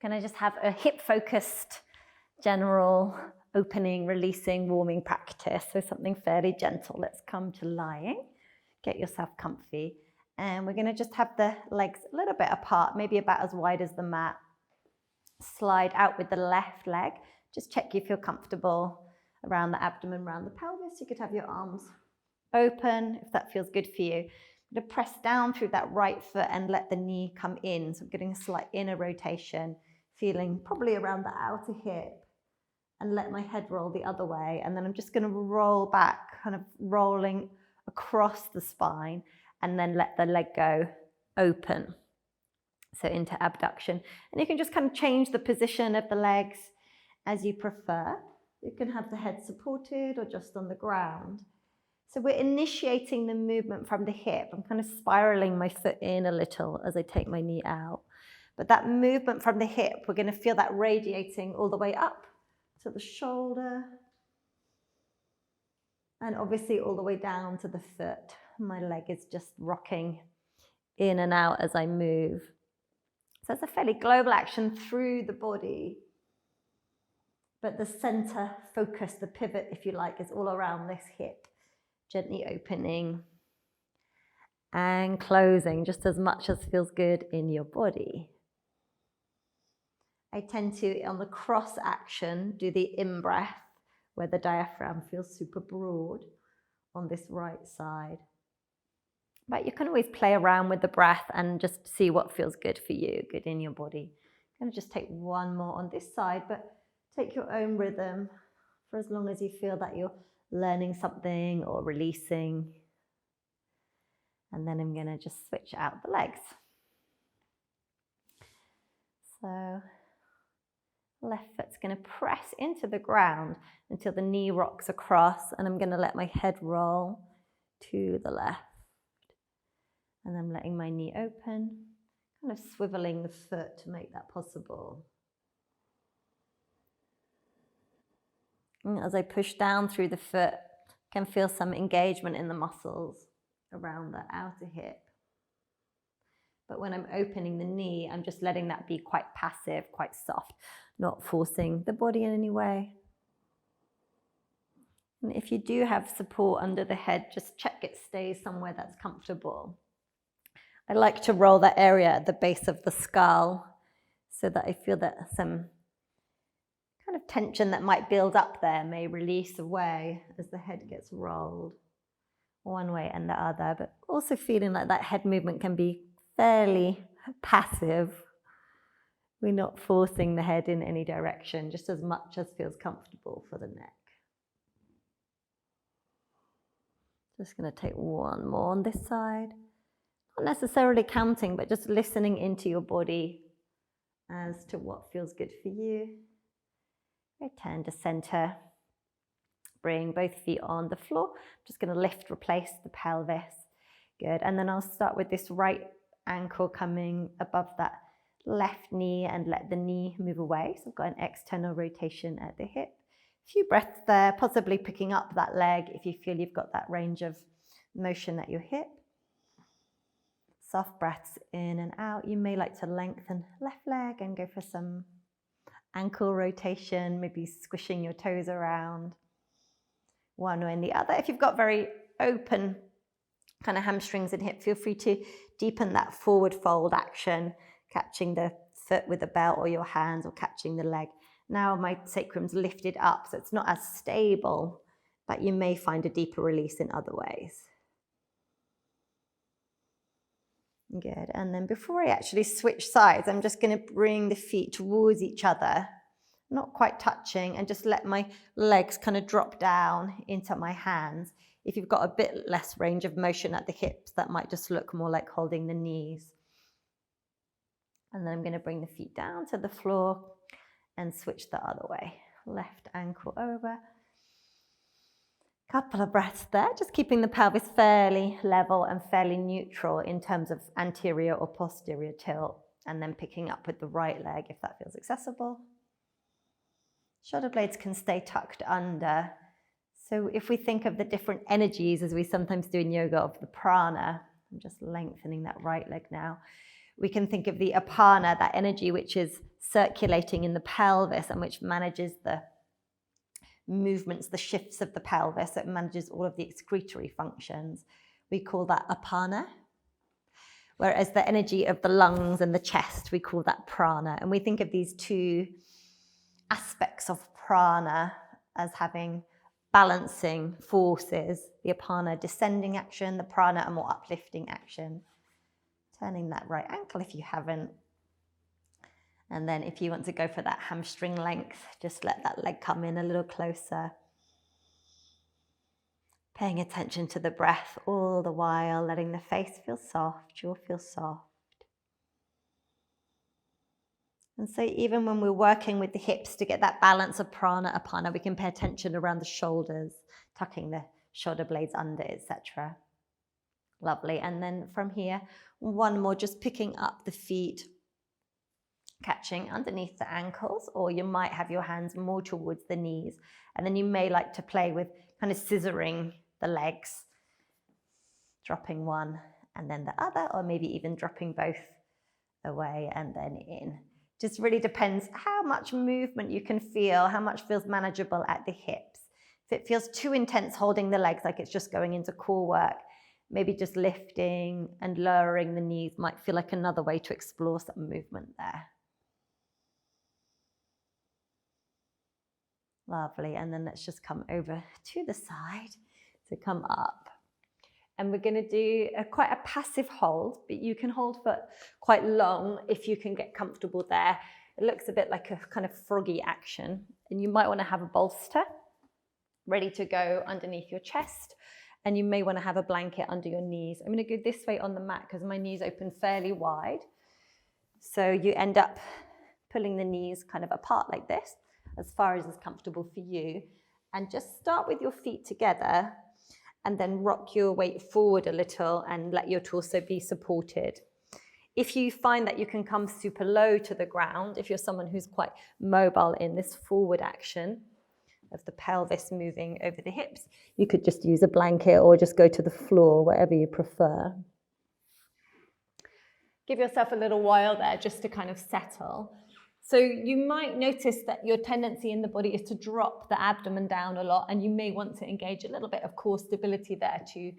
Gonna just have a hip-focused, general opening, releasing, warming practice. So something fairly gentle. Let's come to lying. Get yourself comfy. And we're gonna just have the legs a little bit apart, maybe about as wide as the mat. Slide out with the left leg. Just check you feel comfortable around the abdomen, around the pelvis. You could have your arms open if that feels good for you. I'm gonna press down through that right foot and let the knee come in. So I'm getting a slight inner rotation, feeling probably around the outer hip, and let my head roll the other way. And then I'm just gonna roll back, kind of rolling across the spine, and then let the leg go open. So into abduction. And you can just kind of change the position of the legs as you prefer. You can have the head supported or just on the ground. So we're initiating the movement from the hip. I'm kind of spiraling my foot in a little as I take my knee out. But that movement from the hip, we're going to feel that radiating all the way up to the shoulder. And obviously all the way down to the foot. My leg is just rocking in and out as I move. So it's a fairly global action through the body. But the center focus, the pivot, if you like, is all around this hip. Gently opening and closing just as much as feels good in your body. I tend to, on the cross action, do the in-breath where the diaphragm feels super broad on this right side. But you can always play around with the breath and just see what feels good for you, good in your body. I'm going to just take one more on this side, but take your own rhythm for as long as you feel that you're learning something or releasing. And then I'm going to just switch out the legs. So left foot's going to press into the ground until the knee rocks across, and I'm going to let my head roll to the left. And I'm letting my knee open, kind of swiveling the foot to make that possible. And as I push down through the foot, I can feel some engagement in the muscles around the outer hip. But when I'm opening the knee, I'm just letting that be quite passive, quite soft, not forcing the body in any way. And if you do have support under the head, just check it stays somewhere that's comfortable. I like to roll that area at the base of the skull so that I feel that some kind of tension that might build up there may release away as the head gets rolled one way and the other, but also feeling like that head movement can be fairly passive. We're not forcing the head in any direction, just as much as feels comfortable for the neck. Just going to take one more on this side. Not necessarily counting, but just listening into your body as to what feels good for you. Return to center. Bring both feet on the floor. I'm just going to lift, replace the pelvis. Good. And then I'll start with this right ankle coming above that left knee and let the knee move away. So I've got an external rotation at the hip. A few breaths there, possibly picking up that leg if you feel you've got that range of motion at your hip. Soft breaths in and out. You may like to lengthen left leg and go for some ankle rotation, maybe squishing your toes around one way and the other. If you've got very open kind of hamstrings and hip, feel free to deepen that forward fold action, catching the foot with the belt or your hands or catching the leg. Now my sacrum's lifted up, so it's not as stable, but you may find a deeper release in other ways. Good, and then before I actually switch sides, I'm just going to bring the feet towards each other, not quite touching, and just let my legs kind of drop down into my hands. If you've got a bit less range of motion at the hips, that might just look more like holding the knees. And then I'm going to bring the feet down to the floor and switch the other way. Left ankle over. Couple of breaths there, just keeping the pelvis fairly level and fairly neutral in terms of anterior or posterior tilt, and then picking up with the right leg if that feels accessible. Shoulder blades can stay tucked under. So if we think of the different energies, as we sometimes do in yoga, of the prana, I'm just lengthening that right leg now. we can think of the apana, that energy which is circulating in the pelvis and which manages the movements, the shifts of the pelvis. It manages all of the excretory functions. We call that apana. Whereas the energy of the lungs and the chest, we call that prana. And we think of these two aspects of prana as having balancing forces. The apana, descending action, the prana, a more uplifting action. Turning that right ankle if you haven't. And then if you want to go for that hamstring length, just let that leg come in a little closer. Paying attention to the breath all the while, letting the face feel soft, jaw feel soft. And so even when we're working with the hips to get that balance of prana, apana, we can pay attention around the shoulders, tucking the shoulder blades under, etc. Lovely. And then from here, one more, just picking up the feet, catching underneath the ankles, or you might have your hands more towards the knees. And then you may like to play with kind of scissoring the legs, dropping one and then the other, or maybe even dropping both away and then in. Just really depends how much movement you can feel, how much feels manageable at the hips. If it feels too intense holding the legs, like it's just going into core work, maybe just lifting and lowering the knees might feel like another way to explore some movement there. Lovely, and then let's just come over to the side to come up. And we're going to do quite a passive hold, but you can hold for quite long if you can get comfortable there. It looks a bit like a kind of froggy action, and you might want to have a bolster ready to go underneath your chest, and you may want to have a blanket under your knees. I'm going to go this way on the mat because my knees open fairly wide. So you end up pulling the knees kind of apart like this, as far as is comfortable for you, and just start with your feet together and then rock your weight forward a little and let your torso be supported. If you find that you can come super low to the ground, if you're someone who's quite mobile in this forward action of the pelvis moving over the hips, you could just use a blanket or just go to the floor, whatever you prefer. Give yourself a little while there just to kind of settle. So you might notice that your tendency in the body is to drop the abdomen down a lot, and you may want to engage a little bit of core stability there to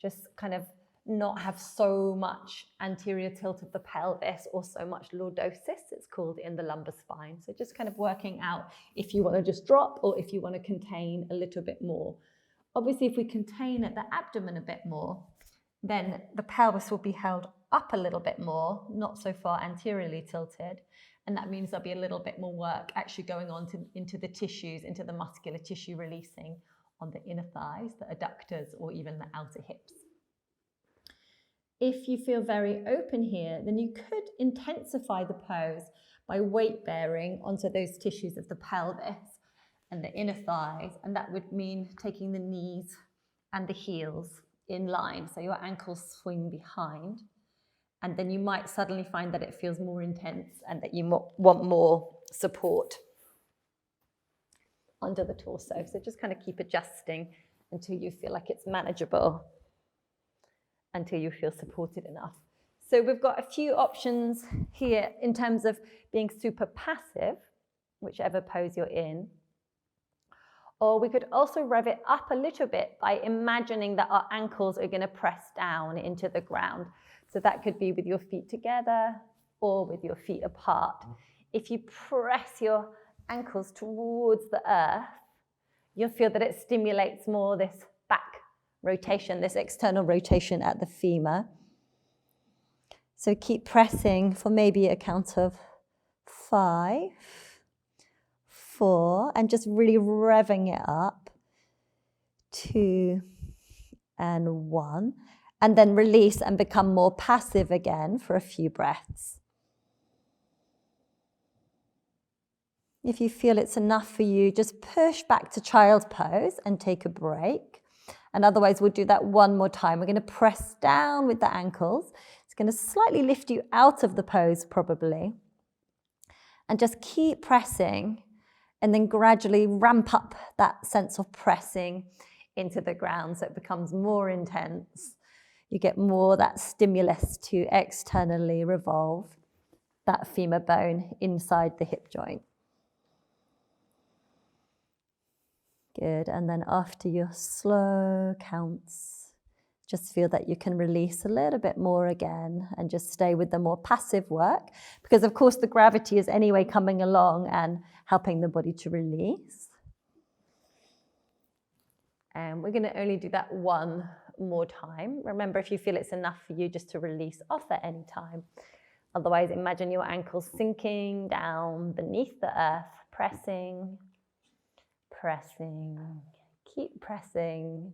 just kind of not have so much anterior tilt of the pelvis or so much lordosis, it's called, in the lumbar spine. So just kind of working out if you want to just drop or if you want to contain a little bit more. Obviously, if we contain at the abdomen a bit more, then the pelvis will be held up a little bit more, not so far anteriorly tilted. And that means there'll be a little bit more work actually going on into the tissues, into the muscular tissue releasing on the inner thighs, the adductors, or even the outer hips. If you feel very open here, then you could intensify the pose by weight bearing onto those tissues of the pelvis and the inner thighs. And that would mean taking the knees and the heels in line, so your ankles swing behind. And then you might suddenly find that it feels more intense and that you want more support under the torso. So just kind of keep adjusting until you feel like it's manageable, until you feel supported enough. So we've got a few options here in terms of being super passive, whichever pose you're in. Or we could also rev it up a little bit by imagining that our ankles are going to press down into the ground. So that could be with your feet together or with your feet apart. If you press your ankles towards the earth, you'll feel that it stimulates more this back rotation, this external rotation at the femur. So keep pressing for maybe a count of 5, 4, and just really revving it up. 2 and 1. And then release and become more passive again for a few breaths. If you feel it's enough for you, just push back to child's pose and take a break. And otherwise, we'll do that one more time. We're going to press down with the ankles. It's going to slightly lift you out of the pose, probably. And just keep pressing, and then gradually ramp up that sense of pressing into the ground so it becomes more intense. you get more that stimulus to externally revolve that femur bone inside the hip joint. Good, and then after your slow counts, just feel that you can release a little bit more again and just stay with the more passive work, because of course the gravity is anyway coming along and helping the body to release. And we're going to only do that one more time. Remember, if you feel it's enough for you, just to release off at any time. Otherwise, imagine your ankles sinking down beneath the earth, pressing, pressing, keep pressing.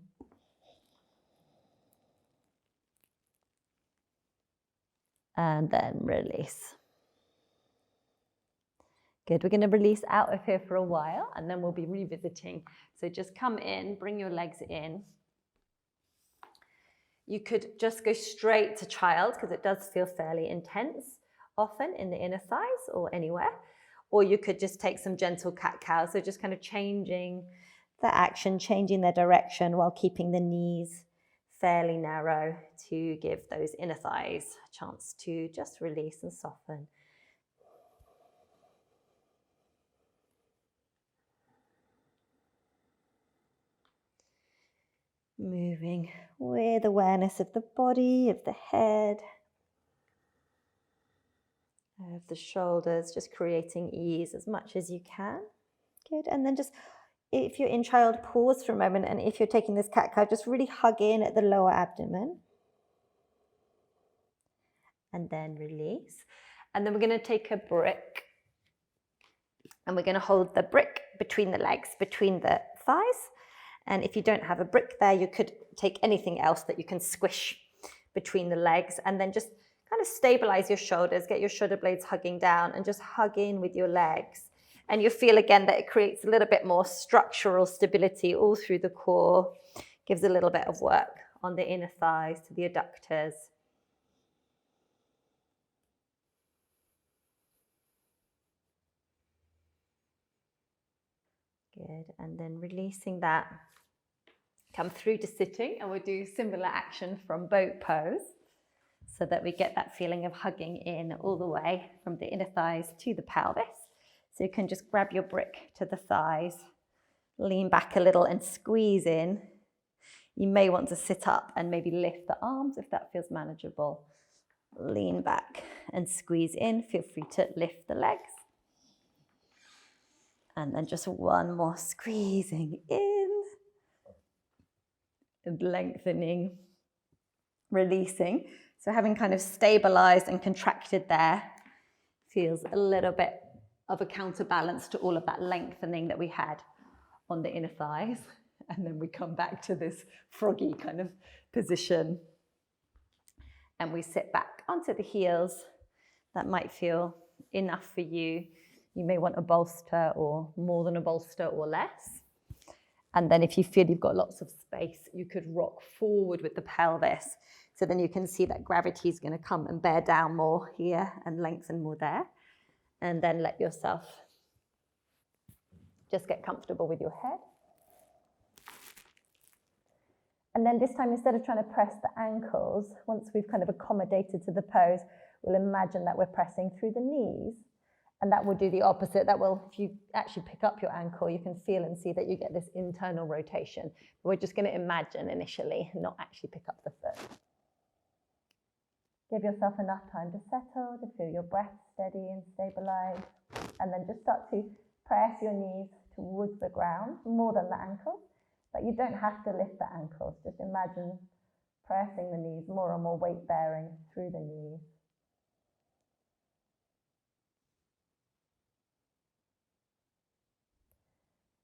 And then release. Good, we're going to release out of here for a while and then we'll be revisiting. So just come in, bring your legs in. You could just go straight to child because it does feel fairly intense often in the inner thighs or anywhere. Or you could just take some gentle cat-cow. So just kind of changing the action, changing their direction while keeping the knees fairly narrow to give those inner thighs a chance to just release and soften. Moving with awareness of the body, of the head, of the shoulders, just creating ease as much as you can. Good, and then just, if you're in child, pause for a moment, and if you're taking this cat-cow, just really hug in at the lower abdomen. And then release. And then we're going to take a brick, and we're going to hold the brick between the legs, between the thighs. And if you don't have a brick there, you could take anything else that you can squish between the legs, and then just kind of stabilize your shoulders, get your shoulder blades hugging down, and just hug in with your legs. And you'll feel again that it creates a little bit more structural stability all through the core, gives a little bit of work on the inner thighs to the adductors. Good, and then releasing that, come through to sitting, and we'll do similar action from boat pose so that we get that feeling of hugging in all the way from the inner thighs to the pelvis. So you can just grab your brick to the thighs, lean back a little and squeeze in. You may want to sit up and maybe lift the arms if that feels manageable. Lean back and squeeze in. Feel free to lift the legs. And then just one more squeezing in and lengthening, releasing. So having kind of stabilized and contracted there feels a little bit of a counterbalance to all of that lengthening that we had on the inner thighs. And then we come back to this froggy kind of position. And we sit back onto the heels. That might feel enough for you. You may want a bolster or more than a bolster or less. And then if you feel you've got lots of space, you could rock forward with the pelvis. So then you can see that gravity is going to come and bear down more here and lengthen more there. And then let yourself just get comfortable with your head. And then this time, instead of trying to press the ankles, once we've kind of accommodated to the pose, we'll imagine that we're pressing through the knees. And that will do the opposite. That will, if you actually pick up your ankle, you can feel and see that you get this internal rotation. But we're just going to imagine initially, not actually pick up the foot. Give yourself enough time to settle, to feel your breath steady and stabilize. And then just start to press your knees towards the ground, more than the ankles. But you don't have to lift the ankles. Just imagine pressing the knees, more and more weight bearing through the knees.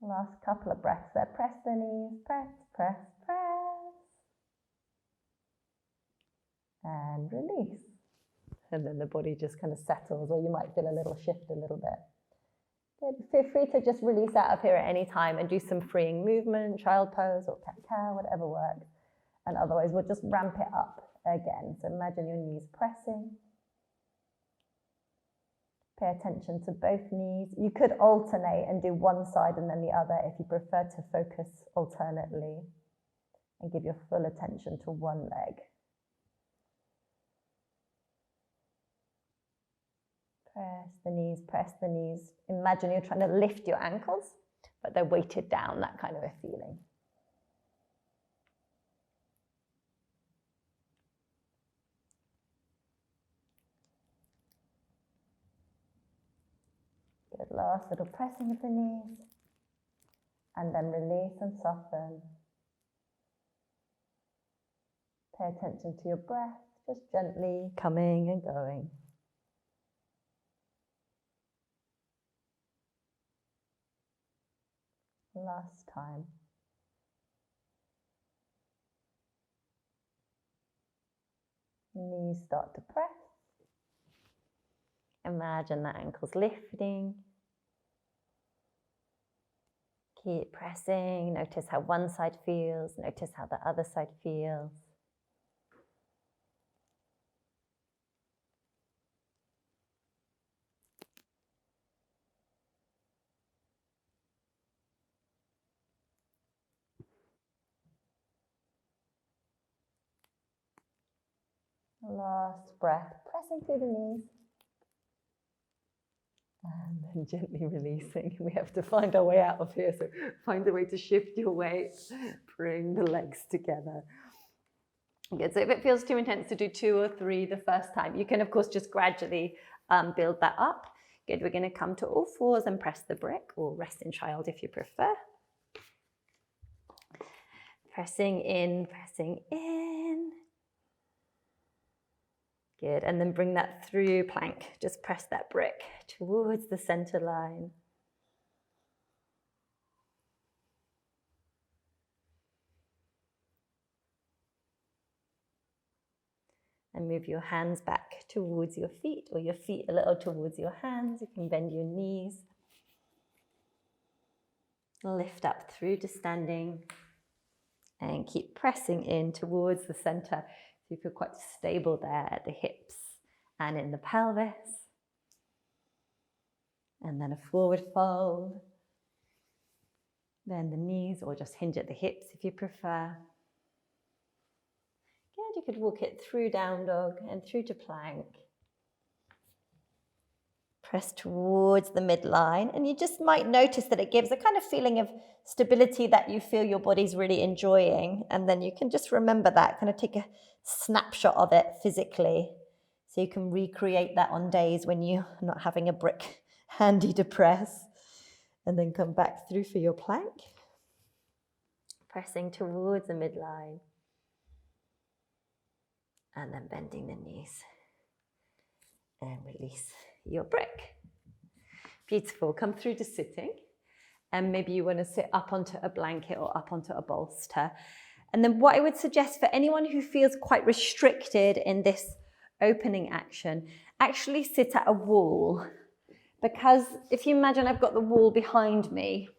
Last couple of breaths there. Press the knees, press, press, press. And release. And then the body just kind of settles, or you might feel a little shift a little bit. Good. Feel free to just release out of here at any time and do some freeing movement, child pose or cat-cow, whatever works. And otherwise we'll just ramp it up again. So imagine your knees pressing. Pay attention to both knees. You could alternate and do one side and then the other if you prefer to focus alternately, and give your full attention to one leg. Press the knees, press the knees. Imagine you're trying to lift your ankles, but they're weighted down, that kind of a feeling. Good, last little pressing of the knees. And then release and soften. Pay attention to your breath, just gently coming and going. Last time. Knees start to press. Imagine the ankles lifting. Keep pressing. Notice how one side feels. Notice how the other side feels. Last breath, pressing through the knees. And then gently releasing. We have to find our way out of here, so find a way to shift your weight. Bring the legs together. Good, so if it feels too intense to do 2 or 3 the first time, you can of course just gradually build that up. Good, we're going to come to all fours and press the brick, or rest in child if you prefer. Pressing in, pressing in. Good, and then bring that through plank. Just press that brick towards the center line. And move your hands back towards your feet, or your feet a little towards your hands. You can bend your knees. Lift up through to standing. And keep pressing in towards the center. So you feel quite stable there at the hips and in the pelvis. And then a forward fold. Then the knees, or just hinge at the hips if you prefer. Good, you could walk it through down dog and through to plank. Press towards the midline, and you just might notice that it gives a kind of feeling of stability that you feel your body's really enjoying, and then you can just remember that, kind of take a snapshot of it physically, so you can recreate that on days when you're not having a brick handy to press, and then come back through for your plank, pressing towards the midline, and then bending the knees, and release your brick. Beautiful. Come through to sitting, and maybe you want to sit up onto a blanket or up onto a bolster. And then what I would suggest for anyone who feels quite restricted in this opening action, actually sit at a wall, because if you imagine I've got the wall behind me,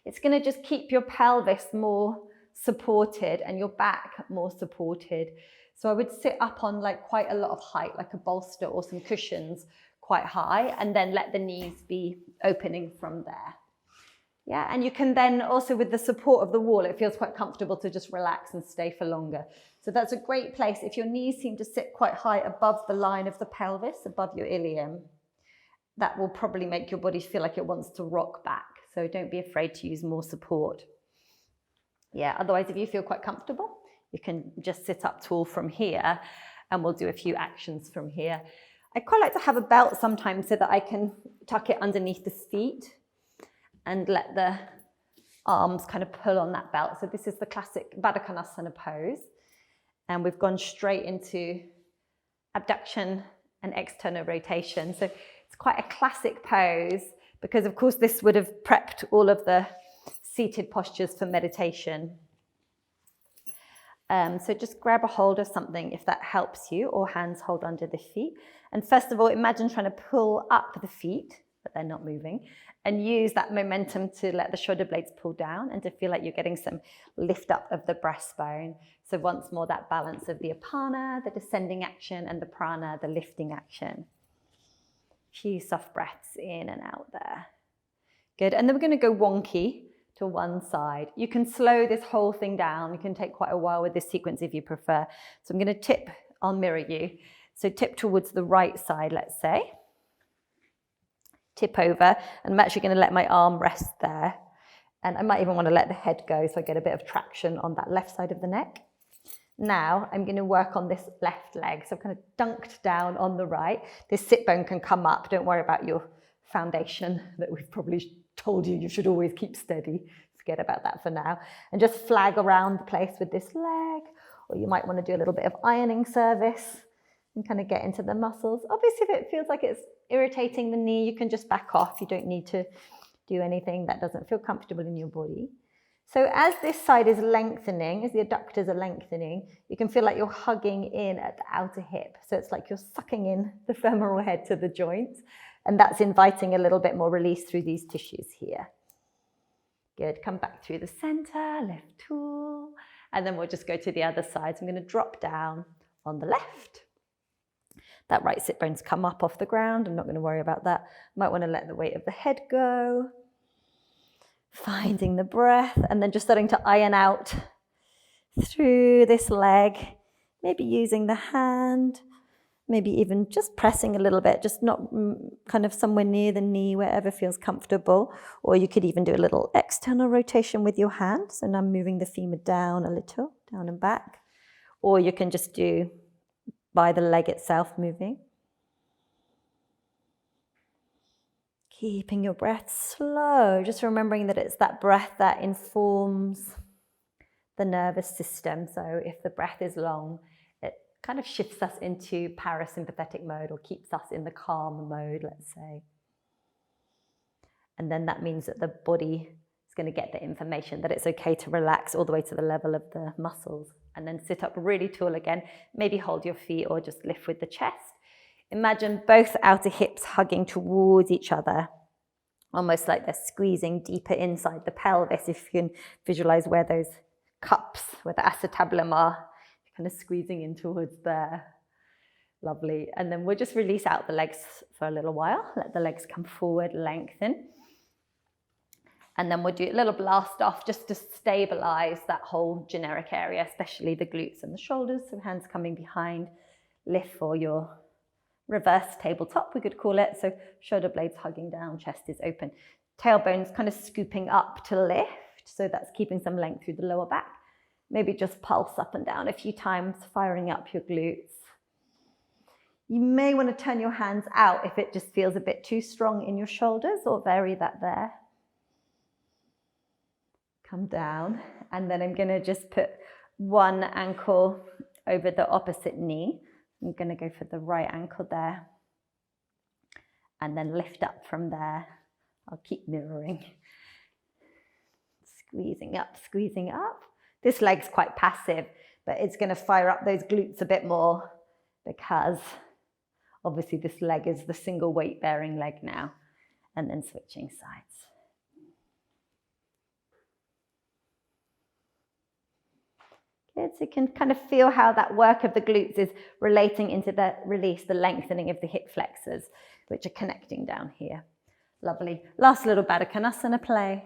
it's going to just keep your pelvis more supported and your back more supported. So I would sit up on like quite a lot of height, like a bolster or some cushions quite high, and then let the knees be opening from there. Yeah, and you can then also, with the support of the wall, it feels quite comfortable to just relax and stay for longer. So that's a great place if your knees seem to sit quite high above the line of the pelvis, above your ilium. That will probably make your body feel like it wants to rock back. So don't be afraid to use more support. Yeah, otherwise if you feel quite comfortable, you can just sit up tall from here, and we'll do a few actions from here. I quite like to have a belt sometimes so that I can tuck it underneath the feet and let the arms kind of pull on that belt. So this is the classic Konasana pose. And we've gone straight into abduction and external rotation. So it's quite a classic pose because, of course, this would have prepped all of the seated postures for meditation. So just grab a hold of something if that helps you, or hands hold under the feet. And first of all, imagine trying to pull up the feet, but they're not moving, and use that momentum to let the shoulder blades pull down and to feel like you're getting some lift up of the breastbone. So once more, that balance of the apana, the descending action, and the prana, the lifting action. Few soft breaths in and out there. Good, and then we're going to go wonky to one side. You can slow this whole thing down. You can take quite a while with this sequence if you prefer. So I'm going to tip, I'll mirror you. So tip towards the right side, let's say. Tip over, and I'm actually going to let my arm rest there. And I might even want to let the head go so I get a bit of traction on that left side of the neck. Now I'm going to work on this left leg. So I've kind of dunked down on the right. This sit bone can come up. Don't worry about your foundation that we've probably told you should always keep steady. Forget about that for now. And just flag around the place with this leg. Or you might want to do a little bit of ironing service and kind of get into the muscles. Obviously, if it feels like it's irritating the knee, you can just back off. You don't need to do anything that doesn't feel comfortable in your body. So as this side is lengthening, as the adductors are lengthening, you can feel like you're hugging in at the outer hip. So it's like you're sucking in the femoral head to the joints, and that's inviting a little bit more release through these tissues here. Good, come back through the center, left tool, and then we'll just go to the other side. So I'm going to drop down on the left. That right sit bone's come up off the ground. I'm not going to worry about that. Might want to let the weight of the head go. Finding the breath, and then just starting to iron out through this leg, maybe using the hand, maybe even just pressing a little bit, just not kind of somewhere near the knee, wherever feels comfortable. Or you could even do a little external rotation with your hand. So now I'm moving the femur down a little, down and back. Or you can just do by the leg itself moving. Keeping your breath slow, just remembering that it's that breath that informs the nervous system. So if the breath is long, it kind of shifts us into parasympathetic mode or keeps us in the calm mode, let's say. And then that means that the body is going to get the information that it's okay to relax all the way to the level of the muscles. And then sit up really tall again, maybe hold your feet or just lift with the chest. Imagine both outer hips hugging towards each other, almost like they're squeezing deeper inside the pelvis. If you can visualize where those cups, where the acetabulum are, you're kind of squeezing in towards there. Lovely. And then we'll just release out the legs for a little while. Let the legs come forward, lengthen. And then we'll do a little blast off just to stabilize that whole generic area, especially the glutes and the shoulders. So hands coming behind, lift for your reverse tabletop, we could call it. So shoulder blades hugging down, chest is open. Tailbone's kind of scooping up to lift. So that's keeping some length through the lower back. Maybe just pulse up and down a few times, firing up your glutes. You may want to turn your hands out if it just feels a bit too strong in your shoulders, or vary that there. Come down. And then I'm going to just put one ankle over the opposite knee. I'm going to go for the right ankle there and then lift up from there. I'll keep mirroring. Squeezing up, squeezing up. This leg's quite passive, but it's going to fire up those glutes a bit more because obviously this leg is the single weight bearing leg now. And then switching sides. Good, so you can kind of feel how that work of the glutes is relating into the release, the lengthening of the hip flexors, which are connecting down here. Lovely. Last little Baddha Konasana play.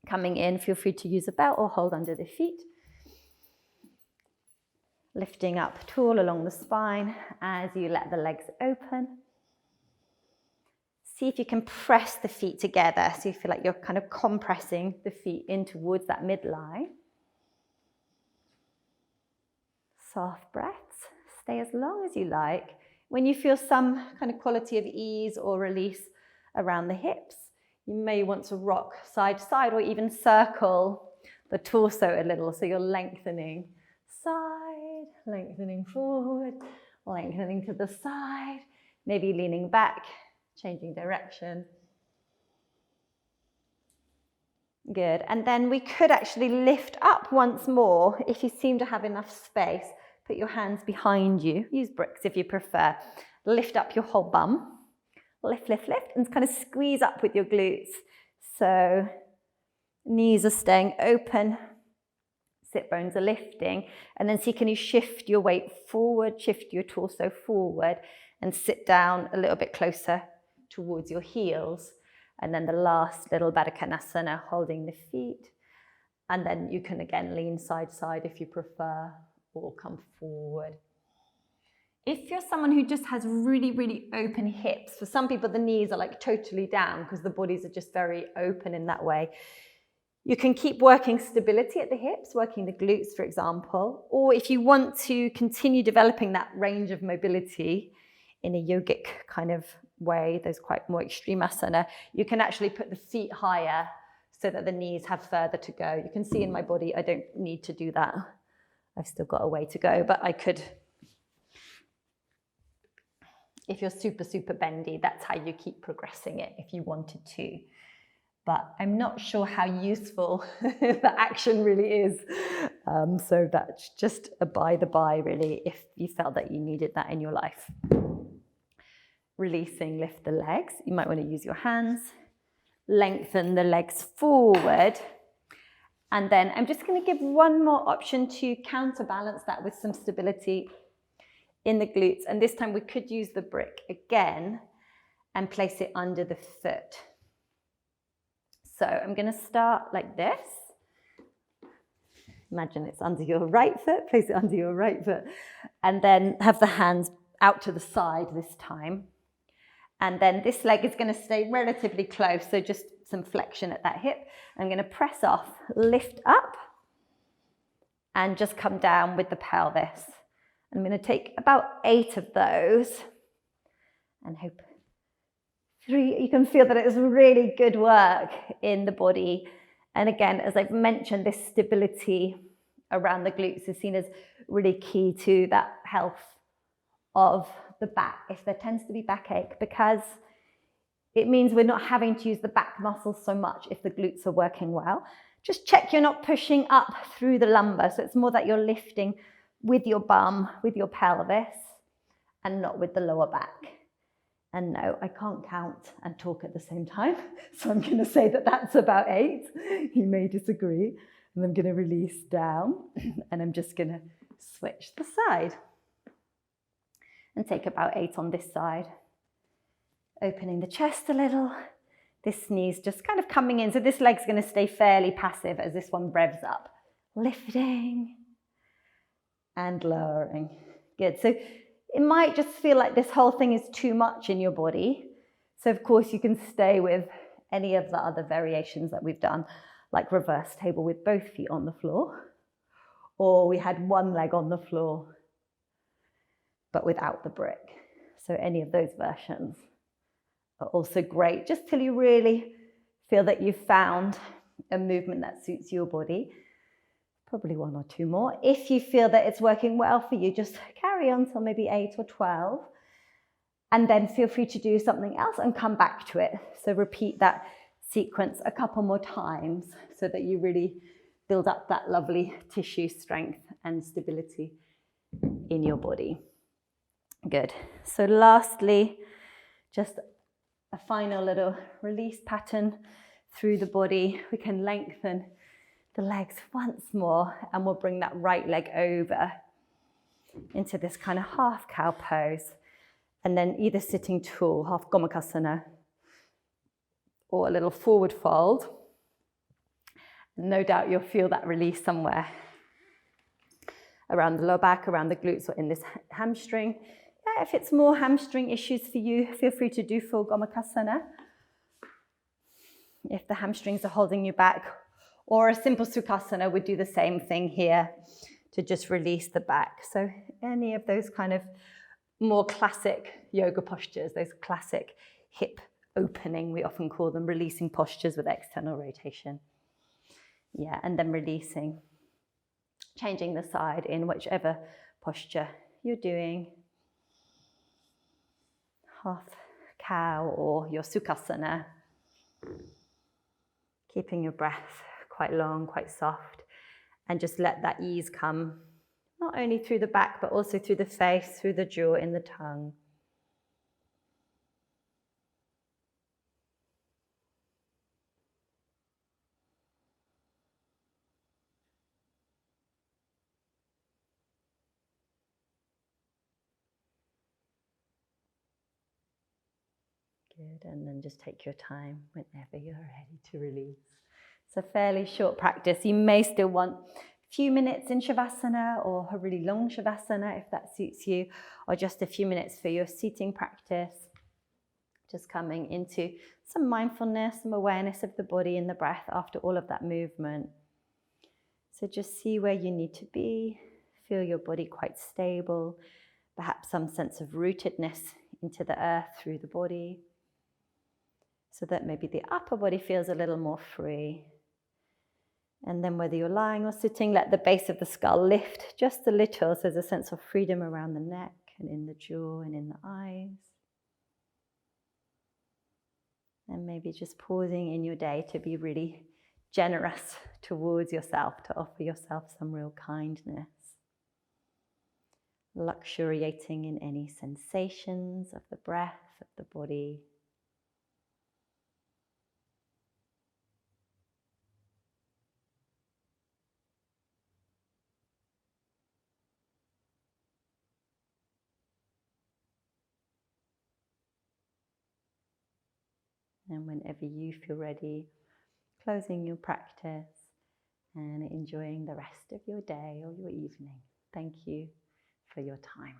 Coming in, feel free to use a belt or hold under the feet. Lifting up tall along the spine as you let the legs open. See if you can press the feet together, so you feel like you're kind of compressing the feet in towards that midline. Soft breaths, stay as long as you like. When you feel some kind of quality of ease or release around the hips, you may want to rock side to side or even circle the torso a little, so you're lengthening side, lengthening forward, lengthening to the side, maybe leaning back, changing direction. Good, and then we could actually lift up once more if you seem to have enough space. Put your hands behind you. Use bricks if you prefer. Lift up your whole bum. Lift, lift, lift, and kind of squeeze up with your glutes. So knees are staying open. Sit bones are lifting. And then see, can you shift your weight forward, shift your torso forward, and sit down a little bit closer towards your heels. And then the last little Baddha Konasana, holding the feet. And then you can again lean side to side if you prefer, or come forward. If you're someone who just has really, really open hips, for some people the knees are like totally down because the bodies are just very open in that way. You can keep working stability at the hips, working the glutes, for example, or if you want to continue developing that range of mobility in a yogic kind of way, those quite more extreme asana, you can actually put the feet higher so that the knees have further to go. You can see in my body, I don't need to do that. I've still got a way to go, but I could. If you're super, super bendy, that's how you keep progressing it if you wanted to. But I'm not sure how useful the action really is. So that's just a by the by, really, if you felt that you needed that in your life. Releasing, lift the legs. You might want to use your hands. Lengthen the legs forward. And then I'm just going to give one more option to counterbalance that with some stability in the glutes. And this time we could use the brick again and place it under the foot. So I'm going to start like this. Imagine it's under your right foot, place it under your right foot, and then have the hands out to the side this time. And then this leg is going to stay relatively close, so just some flexion at that hip. I'm going to press off, lift up, and just come down with the pelvis. I'm going to take about 8 of those, and hope 3, you can feel that it is really good work in the body. And again, as I've mentioned, this stability around the glutes is seen as really key to that health of the back, if there tends to be backache, because it means we're not having to use the back muscles so much if the glutes are working well. Just check you're not pushing up through the lumbar. So it's more that you're lifting with your bum, with your pelvis, and not with the lower back. And no, I can't count and talk at the same time. So I'm going to say that that's about 8. You may disagree. And I'm going to release down. And I'm just going to switch the side. And take about 8 on this side. Opening the chest a little. This knee's just kind of coming in. So this leg's going to stay fairly passive as this one revs up. Lifting. And lowering. Good. So it might just feel like this whole thing is too much in your body. So of course you can stay with any of the other variations that we've done, like reverse table with both feet on the floor, or we had one leg on the floor, but without the brick. So any of those versions are also great, just till you really feel that you've found a movement that suits your body. Probably 1 or 2 more. If you feel that it's working well for you, just carry on till maybe 8 or 12. And then feel free to do something else and come back to it. So repeat that sequence a couple more times so that you really build up that lovely tissue strength and stability in your body. Good. So lastly, just a final little release pattern through the body. We can lengthen the legs once more, and we'll bring that right leg over into this kind of half cow pose, and then either sitting tall, half Gomukhasana, or a little forward fold. No doubt you'll feel that release somewhere around the lower back, around the glutes, or in this hamstring. Yeah, if it's more hamstring issues for you, feel free to do full Gomukhasana. If the hamstrings are holding you back, or a simple Sukhasana would do the same thing here to just release the back. So any of those kind of more classic yoga postures, those classic hip opening, we often call them, releasing postures with external rotation. Yeah, and then releasing, changing the side in whichever posture you're doing. Half cow or your Sukhasana. Keeping your breath quite long, quite soft, and just let that ease come not only through the back, but also through the face, through the jaw, in the tongue. Good, and then just take your time whenever you're ready to release. It's a fairly short practice. You may still want few minutes in Shavasana or a really long Shavasana if that suits you, or just a few minutes for your seating practice. Just coming into some mindfulness, some awareness of the body and the breath after all of that movement. So just see where you need to be. Feel your body quite stable, perhaps some sense of rootedness into the earth through the body, so that maybe the upper body feels a little more free. And then whether you're lying or sitting, let the base of the skull lift just a little, so there's a sense of freedom around the neck and in the jaw and in the eyes. And maybe just pausing in your day to be really generous towards yourself, to offer yourself some real kindness. Luxuriating in any sensations of the breath, of the body. And whenever you feel ready, closing your practice and enjoying the rest of your day or your evening. Thank you for your time.